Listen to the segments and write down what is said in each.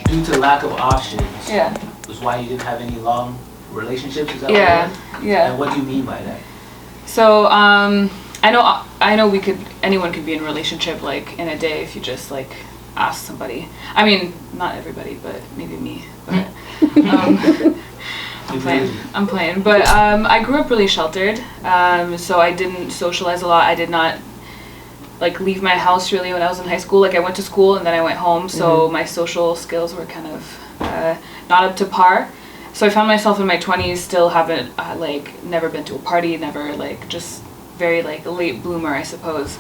due to lack of options. Yeah. Was why you didn't have any long relationships. Is that Yeah. Yeah. And what do you mean by that? So I know anyone could be in a relationship like in a day if you just like ask somebody. I mean, not everybody, but maybe me. But I'm playing. But I grew up really sheltered. So I didn't socialize a lot. I did not like leave my house really when I was in high school. Like I went to school and then I went home. So my social skills were kind of not up to par. So I found myself in my 20s still haven't like never been to a party, never like just very like a late bloomer, I suppose.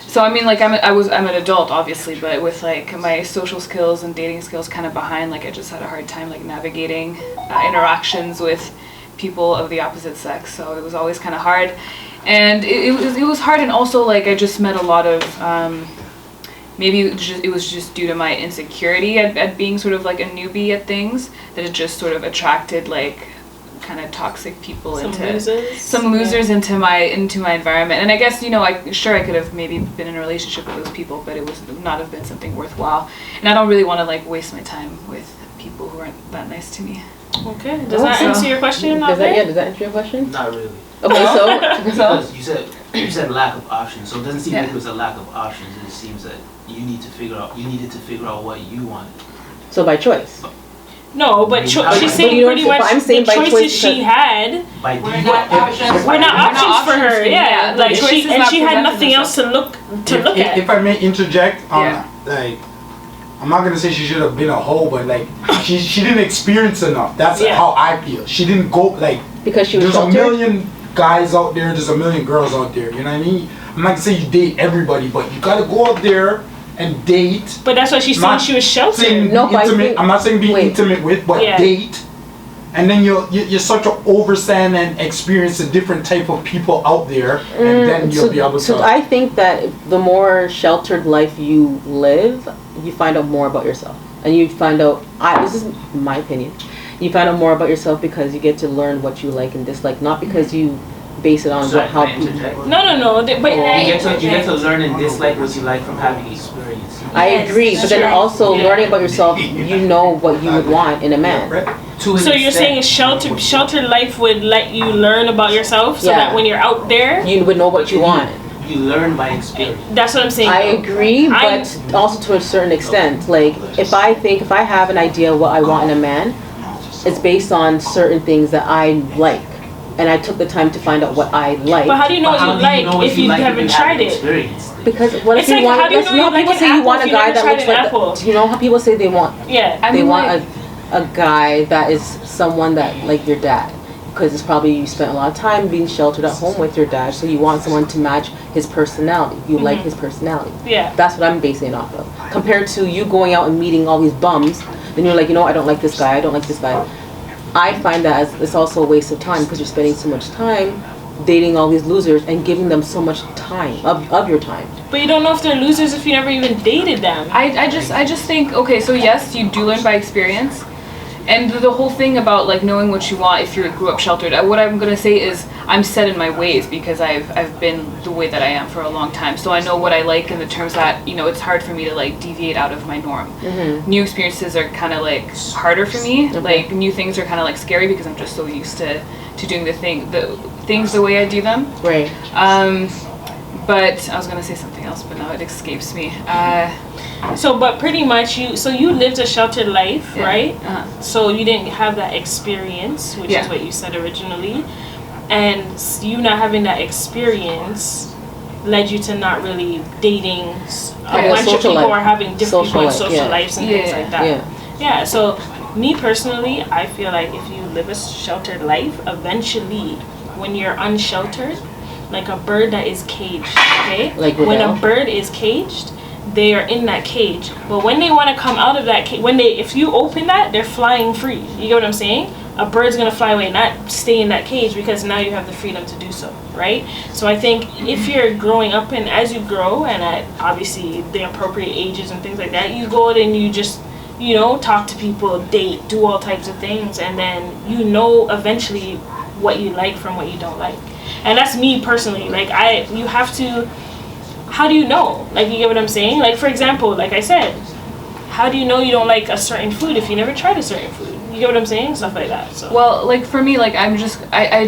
So I mean like I'm an adult obviously, but with like my social skills and dating skills kind of behind, like I just had a hard time like navigating interactions with people of the opposite sex. So it was always kind of hard, and it was hard, and also like I just met a lot of maybe it was just due to my insecurity at being sort of like a newbie at things, that it just sort of attracted like kind of toxic people, some losers into my environment. And I guess, you know, I could have maybe been in a relationship with those people, but it was not have been something worthwhile. And I don't really want to like waste my time with people who aren't that nice to me. Okay. Does that answer your question? Does that answer your question? Not really. Okay, so because you said lack of options, so it doesn't seem like it was a lack of options. It seems that you needed to figure out what you wanted. So by choice. No, but she's saying pretty much the choices she had were not options for her. Yeah, like she had nothing else to look at. If I may interject, like I'm not gonna say she should have been a hoe, but like she didn't experience enough. That's how I feel. She didn't go like because she was there's sheltered? A million guys out there. There's a million girls out there. You know what I mean? I'm not gonna say you date everybody, but you gotta go out there and date. But that's why she's saying she was sheltered. No, I'm not saying be intimate with, but date. And then you start to understand and experience a different type of people out there, and then you'll be able to. So I think that the more sheltered life you live, you find out more about yourself, and you find out. This is my opinion. You find out more about yourself because you get to learn what you like and dislike, not because you base it on how people. No. But you get to learn and dislike what you like from having experience. I agree, but then also learning about yourself, you know what you would want in a man. So you're saying sheltered life would let you learn about yourself, so that when you're out there, you would know what you want. You learn by experience. That's what I'm saying. I agree, but also to a certain extent. Like if I have an idea of what I want in a man, it's based on certain things that I like. And I took the time to find out what I like. But how do you know what you like if you haven't tried it? Because what if you want? People say you want a guy that looks like. You know how people say they want? Yeah. They want a guy that is someone that like your dad, because it's probably you spent a lot of time being sheltered at home with your dad, so you want someone to match his personality. You like his personality. Yeah. That's what I'm basing it off of. Compared to you going out and meeting all these bums, then you're like, you know, I don't like this guy. I don't like this guy. I find that it's also a waste of time because you're spending so much time dating all these losers and giving them so much time of your time. But you don't know if they're losers if you never even dated them. I just think, okay, so yes, you do learn by experience. And the whole thing about like knowing what you want if you grew up sheltered, what I'm gonna say is I'm set in my ways because I've been the way that I am for a long time. So I know what I like in the terms that, you know, it's hard for me to like deviate out of my norm. New experiences are kind of like harder for me. Like new things are kind of like scary because I'm just so used to doing the things the way I do them. Right. But I was gonna say something else, but now it escapes me. But pretty much you lived a sheltered life, right? So you didn't have that experience, which is what you said originally, and you not having that experience led you to not really dating a bunch of people or having different social lives and things like that. Yeah. So me personally, I feel like if you live a sheltered life, eventually when you're unsheltered, like a bird that is caged, okay? Like when a bird is caged, they are in that cage, but when they want to come out of that cage, if you open that, they're flying free. You get what I'm saying? A bird's gonna fly away, not stay in that cage, because now you have the freedom to do so, right? So I think if you're growing up, and as you grow, and at obviously the appropriate ages and things like that, you go out and you just, you know, talk to people, date, do all types of things, and then you know eventually what you like from what you don't like. And that's me personally. Like you have to. How do you know? Like, you get what I'm saying? Like, for example, like I said, how do you know you don't like a certain food if you never tried a certain food? You get what I'm saying? Stuff like that. So. Well, like for me, like I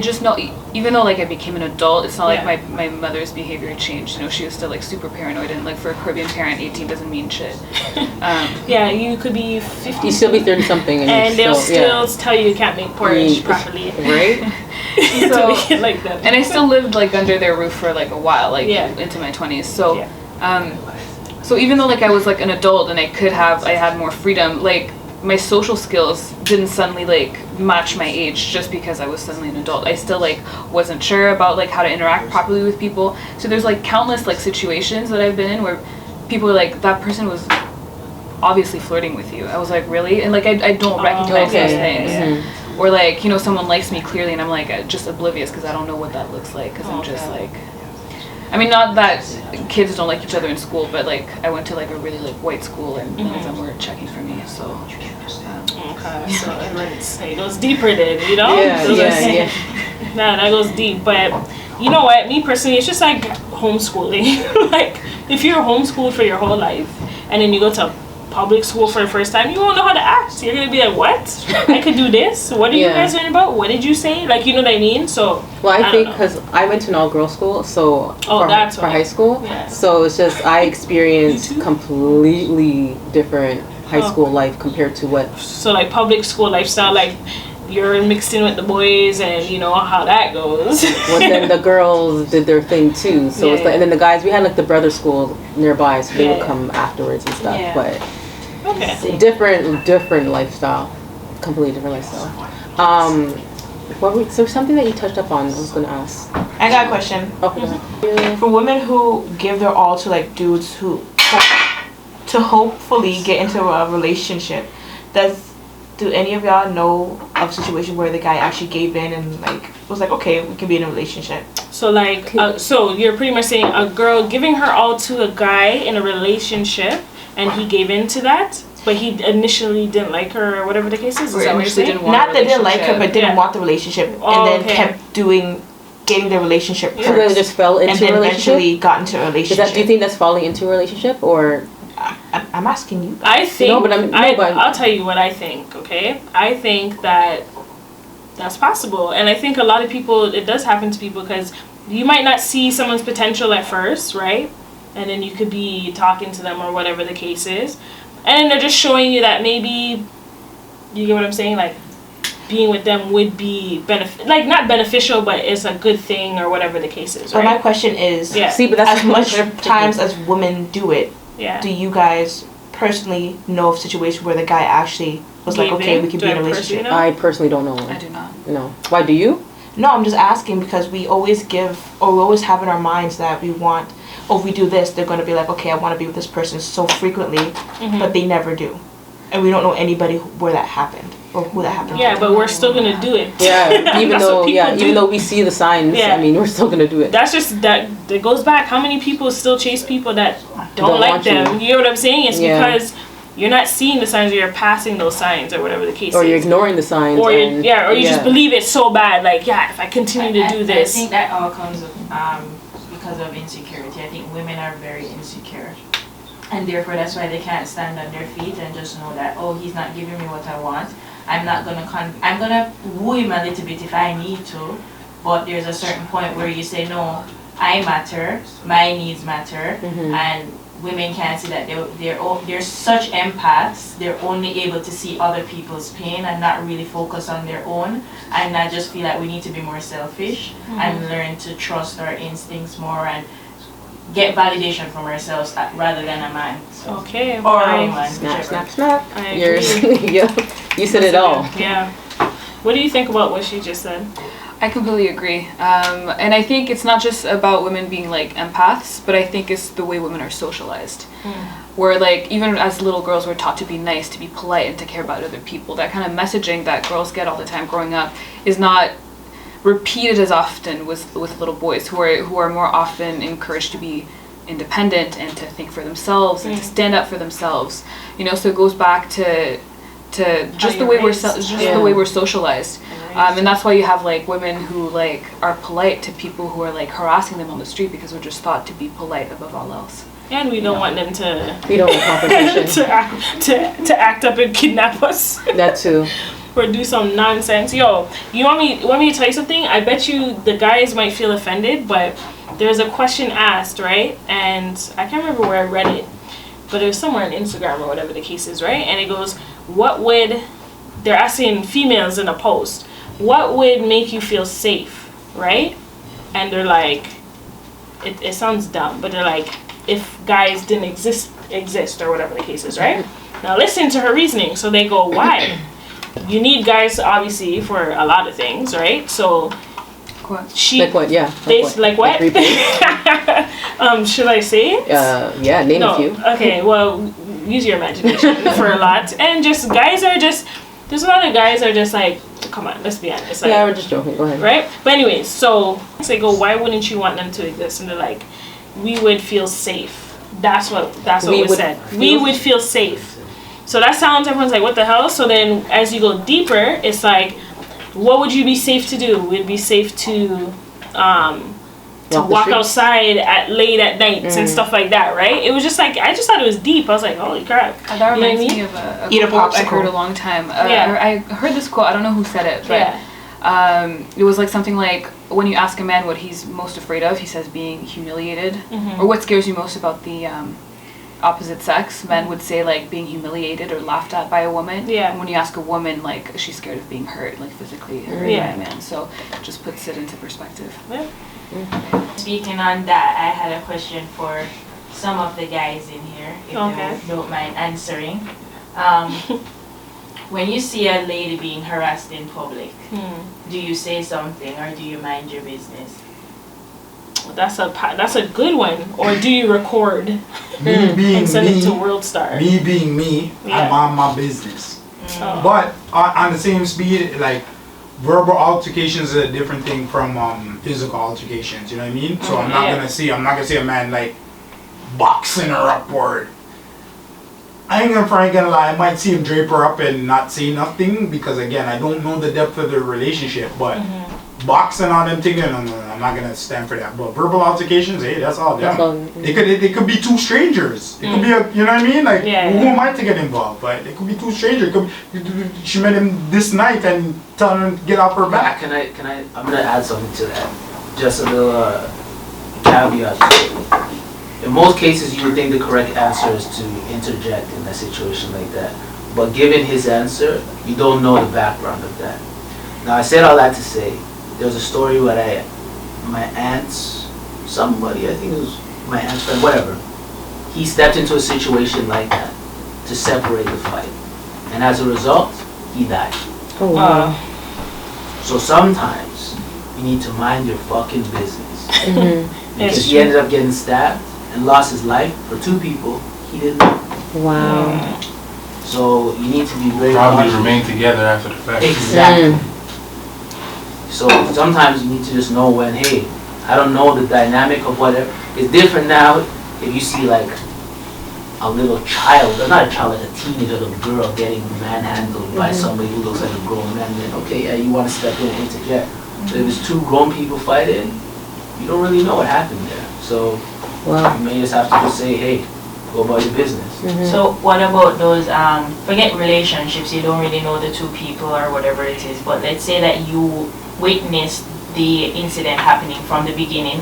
just know, even though like I became an adult, it's not like my mother's behavior changed. You know, she was still like super paranoid, and like for a Caribbean parent, 18 doesn't mean shit. Yeah, you could be 50. You still be 30 something, and they'll still tell you can't make porridge properly. Right? So, like that. And I still lived like under their roof for like a while, like into my 20s. So, so even though like I was like an adult and I had more freedom, like my social skills didn't suddenly like match my age just because I was suddenly an adult. I still like wasn't sure about like how to interact properly with people. So there's like countless like situations that I've been in where people are like, that person was obviously flirting with you. I was like, really? And like I don't recognize those things. Mm-hmm. Or like, you know, someone likes me clearly and I'm like just oblivious because I don't know what that looks like because I'm just like, I mean, not that kids don't like each other in school, but like I went to like a really like white school and none of them were checking for me, so. Okay, so it goes deeper then, you know? Yeah. Nah, that goes deep, but you know what? Me personally, it's just like homeschooling. Like if you're homeschooled for your whole life and then you go to public school for the first time, you won't know how to act. You're gonna be like, what? I could do this? What are you guys learning about? What did you say? Like, you know what I mean? So well, I think because I went to an all-girls school, so for high school, so it's just I experienced completely different high school life compared to what. So like public school lifestyle, like you're mixed in with the boys, and you know how that goes. Well, then the girls did their thing too. So it's like, and then the guys, we had like the brother school nearby, so they would come afterwards and stuff. Yeah. But different lifestyle, completely different lifestyle. So something that you touched up on, I was gonna ask. I got a question. Okay. For women who give their all to like dudes who to hopefully get into a relationship, do any of y'all know of a situation where the guy actually gave in and like was like, okay, we can be in a relationship? So like, so you're pretty much saying a girl giving her all to a guy in a relationship, and he gave in to that, but he initially didn't like her or whatever the case is. Is that what you're saying? Not that they didn't like her, but didn't want the relationship, and then kept getting the relationship perks, so then just fell into and then a relationship? eventually got into a relationship. Do you think that's falling into a relationship, or? I'm asking you. I think. No, but I'll tell you what I think. Okay, I think that that's possible, and I think a lot of people, it does happen to people because you might not see someone's potential at first, right? And then you could be talking to them or whatever the case is, and then they're just showing you that maybe, you get what I'm saying, like being with them would be not beneficial, but it's a good thing or whatever the case is. Right? But my question is, see, but that's as much times as women do it. Yeah. Do you guys personally know of a situation where the guy actually was like, okay, we can be in a relationship? I personally don't know one. I do not. No. Why, do you? No, I'm just asking because we always have in our minds that we want, if we do this, they're going to be like, okay, I want to be with this person so frequently, but they never do. And we don't know anybody where that happened or who that happened to. Yeah, but we're still going to do it. Yeah, even though we see the signs, I mean, we're still going to do it. That's just, it goes back. How many people still chase people that don't like them? You know what I'm saying? It's because you're not seeing the signs, or you're passing those signs, or whatever the case is. Or you're ignoring the signs. Or you just believe it so bad, like, if I continue to do this. I think that all comes because of insecurity. I think women are very insecure. And therefore, that's why they can't stand on their feet and just know that, oh, he's not giving me what I want. I'm gonna woo him a little bit if I need to. But there's a certain point where you say, no, I matter, my needs matter, and women can't see that they're such empaths. They're only able to see other people's pain and not really focus on their own, and I just feel like we need to be more selfish and learn to trust our instincts more and get validation from ourselves rather than a man. So. Okay. Or a woman. Snap. I agree. You said it all. Yeah. What do you think about what she just said? I completely agree. And I think it's not just about women being like empaths, but I think it's the way women are socialized. Where like even as little girls we're taught to be nice, to be polite, and to care about other people. That kind of messaging that girls get all the time growing up is not repeated as often with little boys who are more often encouraged to be independent and to think for themselves and to stand up for themselves. You know, so it goes back to just the way we're socialized. And that's why you have like women who like are polite to people who are like harassing them on the street because we're just thought to be polite above all else. And we don't want them to. We don't want confrontation. to act up and kidnap us. That too. Or do some nonsense. Yo, you want me to tell you something? I bet you the guys might feel offended, but there's a question asked, right? And I can't remember where I read it, but it was somewhere on Instagram or whatever the case is, right? And it goes, they're asking females in a post, what would make you feel safe, right? And they're like, it sounds dumb, but they're like, if guys didn't exist or whatever the case is, right? Now listen to her reasoning. So they go, why? You need guys obviously for a lot of things, right? So she like what? Yeah. Like what? Should I say it? Yeah, name a few. Okay, well, use your imagination for a lot. And just guys are just, there's a lot of guys are just like, come on, let's be honest. Like, yeah, we're just joking. Go ahead. Right? But anyways, so they go, why wouldn't you want them to exist? And they're like, we would feel safe. That's what was said. We would feel safe. So that sounds, everyone's like, what the hell? So then as you go deeper, it's like, what would you be safe to do? Would it be safe to walk outside late at night and stuff like that, right? It was just like, I just thought it was deep. I was like, holy crap. That reminds me of a quote I heard a long time. I heard this quote, I don't know who said it, but it was like something like, when you ask a man what he's most afraid of, he says being humiliated. Mm-hmm. Or what scares you most about the opposite sex, men would say like being humiliated or laughed at by a woman. Yeah. And when you ask a woman, like, she's scared of being hurt, like physically hurt by a man. So it just puts it into perspective. Yeah. Mm-hmm. Speaking on that, I had a question for some of the guys in here, if you don't mind answering. When you see a lady being harassed in public, do you say something or do you mind your business? That's a good one. Or do you record and send it to World Star? Me being me, I'm on my business. Oh. But on the same speed, like, verbal altercations is a different thing from physical altercations. You know what I mean? So I'm not gonna see a man like boxing her up, or I ain't gonna lie, I might see him drape her up and not say nothing, because again, I don't know the depth of the relationship, but boxing on them thing, no, I'm not gonna stand for that. But verbal altercations, hey, that's all them. They could be two strangers. It could be you know what I mean? Like, who am I to get involved? But it could be two strangers. She met him this night and tell him to get off her back. Can I? I'm gonna add something to that. Just a little caveat to it. In most cases, you would think the correct answer is to interject in a situation like that. But given his answer, you don't know the background of that. Now, I said all that to say, there was a story where my aunt's, somebody, I think it was my aunt's friend, whatever, he stepped into a situation like that to separate the fight. And as a result, he died. Oh, wow. So sometimes, you need to mind your fucking business. Because he ended up getting stabbed and lost his life for two people he didn't know. Wow. So you need to be very probably remain together after the fact. Exactly. So sometimes you need to just know when, hey, I don't know the dynamic of whatever. It's different now if you see like a little child, or not a child, like a teenager, little girl getting manhandled by somebody who looks like a grown man, then okay, yeah, you want to step in and interject. But if it's two grown people fighting, you don't really know what happened there. So you may just have to just say, hey, go about your business. So what about those, forget relationships, you don't really know the two people or whatever it is, but let's say that you witnessed the incident happening from the beginning,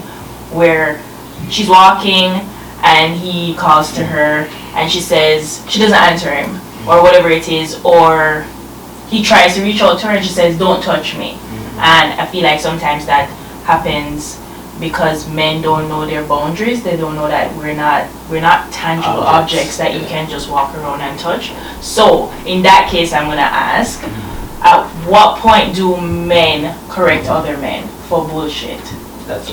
where she's walking and he calls to her and she says, she doesn't answer him or whatever it is, or he tries to reach out to her and she says, don't touch me. And I feel like sometimes that happens because men don't know their boundaries. They don't know that we're not tangible objects that you can just walk around and touch. So in that case, I'm gonna ask, at what point do men correct other men for bullshit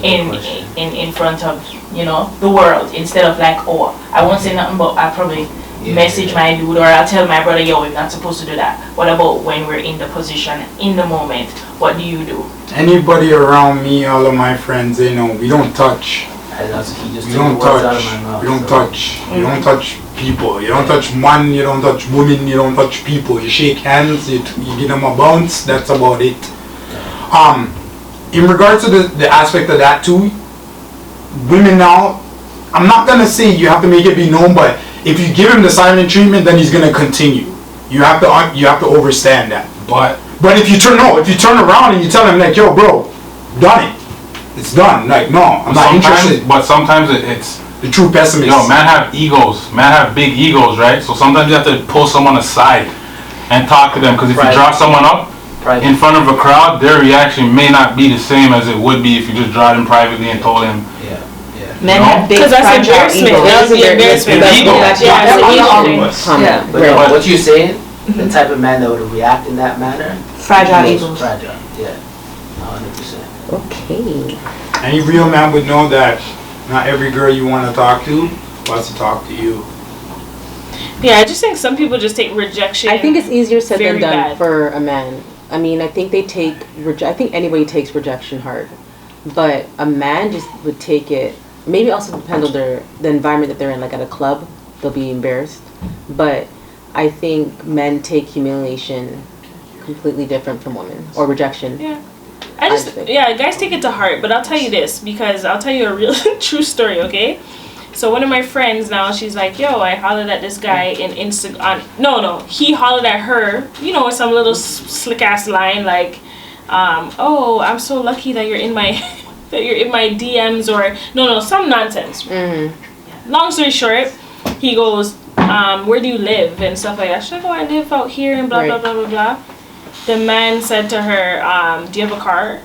in front of, you know, the world, instead of like, oh, I won't say nothing, but I'll probably message my dude, or I'll tell my brother, yo, we're not supposed to do that. What about when we're in the position, in the moment? What do you do? Anybody around me, all of my friends, they know we don't touch. We don't touch. You don't touch people. You don't touch man. You don't touch women. You don't touch people. You shake hands. You give them a bounce. That's about it. In regards to the aspect of that too, women now, I'm not gonna say you have to make it be known, but if you give him the silent treatment, then he's gonna continue. You have to understand that. But if you turn around and you tell him like, yo, bro, done it. It's done. Like, no, I'm not interested. But sometimes it's the true pessimist. Yo, man have egos. Man have big egos, right? So sometimes you have to pull someone aside and talk to them, because if you draw someone up in front of a crowd, their reaction may not be the same as it would be if you just draw them privately and told him. Men have big Because that's embarrassment. That would be embarrassment. But what you're saying, the type of man that would react in that manner, fragile egos. Fragile, yeah, 100%. Okay. Any real man would know that not every girl you want to talk to wants to talk to you. Yeah, I just think some people just take rejection. I think it's easier said than done bad. for a man. I mean, I think they take I think anybody takes rejection hard, but a man just would take it. Maybe also depend on the environment that they're in. Like at a club, they'll be embarrassed. But I think men take humiliation completely different from women, or rejection. Yeah. Guys take it to heart. But I'll tell you this, because I'll tell you a real true story, okay? So one of my friends now, she's like, yo, I hollered at this guy in Instagram. No, he hollered at her, you know, with some little slick ass line like, oh, I'm so lucky that you're in my DMs, or some nonsense. Mm-hmm. Long story short, he goes, where do you live and stuff like that. She's like, oh, I live out here and blah blah blah blah blah. The man said to her, do you have a car?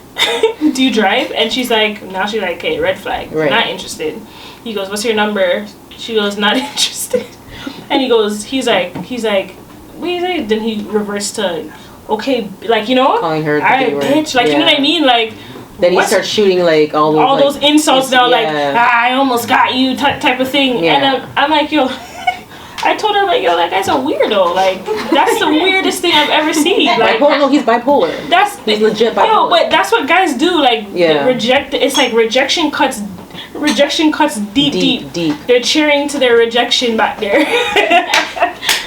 Do you drive? And she's like, okay, red flag, not interested. He goes, what's your number? She goes, not interested. And he's like, what do you say? Then he reverts to, okay, like, calling her the alright, bitch, like, you know what I mean, like. Then he starts shooting like all those insults down, like, I almost got you type of thing. Yeah. And I'm like, yo, I told her, like, yo, that guy's a weirdo. Like, that's the weirdest thing I've ever seen. Like, bipolar? No, he's bipolar. He's legit bipolar. Yo, but that's what guys do. Like, it's like rejection cuts deep. They're cheering to their rejection back there.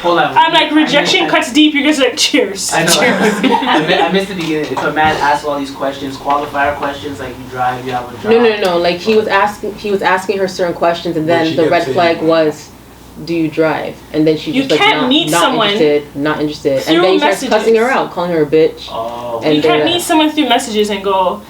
Hold on. I'm like, rejection cuts deep. You're just like, cheers. I know. Cheers. I missed the beginning. If a man asks all these questions, qualifier questions, like you drive, you have a job. No. Like he was asking her certain questions, and then the red flag was, do you drive? And then she just not interested. And then he starts cussing her out, calling her a bitch. Oh. And you can't meet someone through messages and go,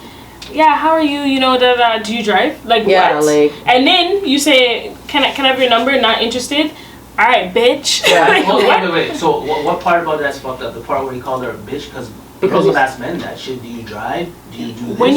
yeah, how are you? Do you drive? Like, what? Like, and then you say, can I have your number? Not interested. All right, bitch. Yeah. Wait. So what part about that's fucked up? The part where he called her a bitch? Because girls will ask men that shit. Do you drive? Do you do this? When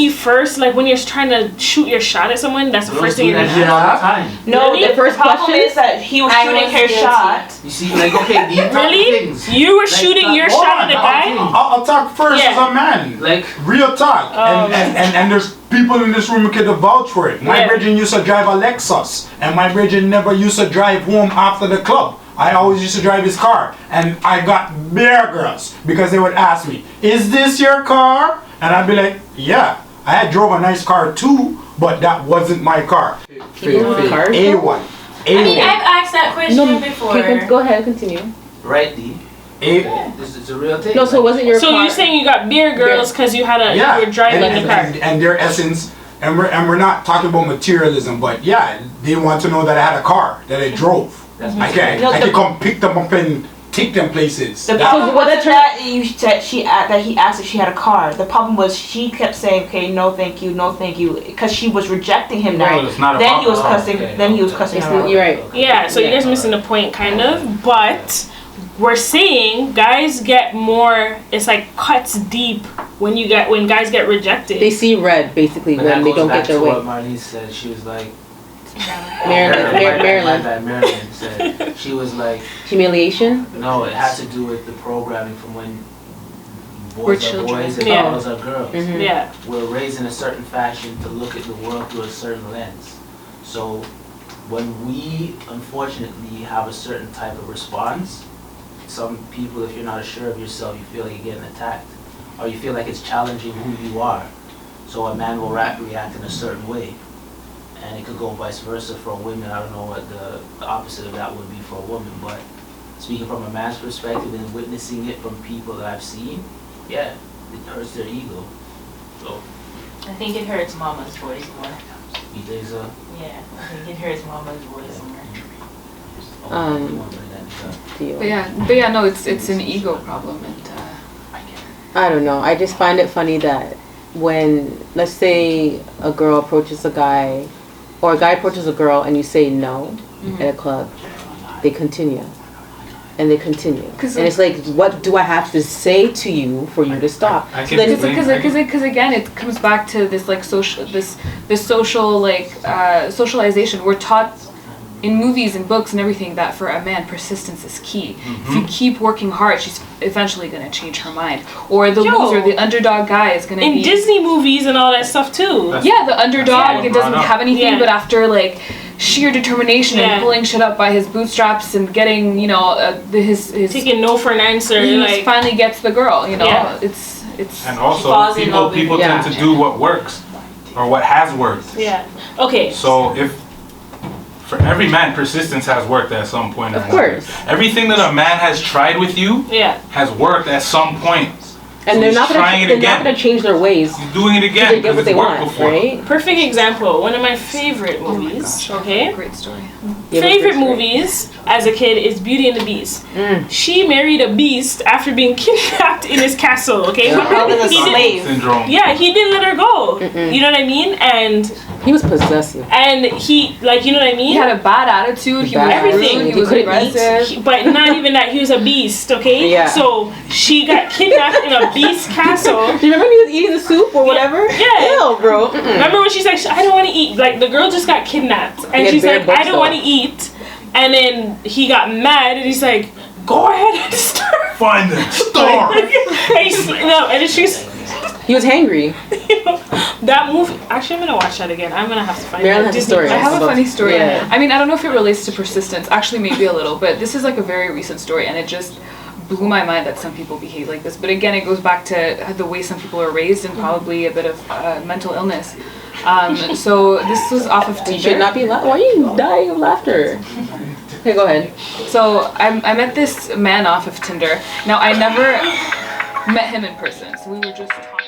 you're trying to shoot your shot at someone, that's the first thing you're gonna do. All the time. No, the first problem is that he was shooting her shot. You see, like, okay, really? You were shooting your shot at a guy? I'll talk first as a man. Like, real talk. And there's people in this room who can vouch for it. My brethren used to drive a Lexus, and my brethren never used to drive home after the club. I always used to drive his car, and I got bare girls because they would ask me, is this your car? And I'd be like, yeah. I had drove a nice car too, but that wasn't my car. A1. I mean, I've asked that question before. Go ahead, continue. Right, D. This is a real thing. No, so it wasn't your car. So you're saying you got beer girls because you were driving in the car. And their essence, and we're not talking about materialism, but yeah, they want to know that I had a car, that I drove. I can come pick them up and take them places. The problem wasn't that he asked if she had a car. The problem was she kept saying, "Okay, no, thank you, because she was rejecting him now. Then he was cussing. Then he was cussing her out. You're right. Yeah, so you guys missing the point, kind of. But we're saying guys get more. It's like cuts deep when guys get rejected. They see red basically when they don't get their way. What Mariline said, she was like. Mariline said, she was like, humiliation? No, it has to do with the programming from when boys are boys and girls are girls. Mm-hmm. Yeah. We're raised in a certain fashion to look at the world through a certain lens. So when we unfortunately have a certain type of response, some people, if you're not sure of yourself, you feel like you're getting attacked, or you feel like it's challenging who you are. So a man will react in a certain way. And it could go vice versa for women. I don't know what the opposite of that would be for a woman, but speaking from a man's perspective and witnessing it from people that I've seen, yeah, it hurts their ego. So I think it hurts mama's boys more. You think so? Yeah, I think it hears mama's voice more. But yeah, no, it's an ego problem, and I don't know. I just find it funny that when, let's say, a girl approaches a guy, or a guy approaches a girl, and you say no at a club, they continue. And they continue. And it's like, what do I have to say to you for you to stop? Because again, it comes back to this like social, this social like socialization. We're taught in movies and books and everything that for a man, persistence is key. If you keep working hard, she's eventually gonna change her mind. Or the loser, the underdog guy is gonna be... In Disney movies and all that stuff too. Yeah, the underdog, it doesn't have anything, but after like sheer determination and pulling shit up by his bootstraps and getting, you know, his taking no for an answer, he like finally gets the girl, you know. It's and also people tend to do what works or what has worked. Yeah. Okay. So if for every man, persistence has worked at some point. Of course. Everything that a man has tried with you has worked at some point. And they're not gonna change their ways. He's doing it again. They get what they want, right? Perfect example. One of my favorite movies. Okay. Great story. Favorite movies as a kid is Beauty and the Beast. She married a beast after being kidnapped in his castle. Okay. Syndrome. Yeah, he didn't let her go. You know what I mean? And he was possessive. And he, like, you know what I mean? He had a bad attitude. He was everything. He was aggressive. But not even that. He was a beast. Okay. Yeah. So she got kidnapped in a beast castle. Do you remember when he was eating the soup or whatever? Yeah. Ew, bro. Remember when she's like, I don't want to eat. Like, the girl just got kidnapped. And she's like, I don't want to eat. And then he got mad and he's like, go ahead and start. Find them. Starve. And then she's... He was hangry. That movie... Actually, I'm going to watch that again. I'm going to have to find Mariline has a story. I have a funny story. Yeah. I mean, I don't know if it relates to persistence. Actually, maybe a little. But this is like a very recent story. And it just blew my mind that some people behave like this. But again, it goes back to the way some people are raised and probably a bit of mental illness. So this was off of Tinder. You should not be laughing. Why are you dying of laughter? Okay, go ahead. So I met this man off of Tinder. Now, I never met him in person. So we were just talking.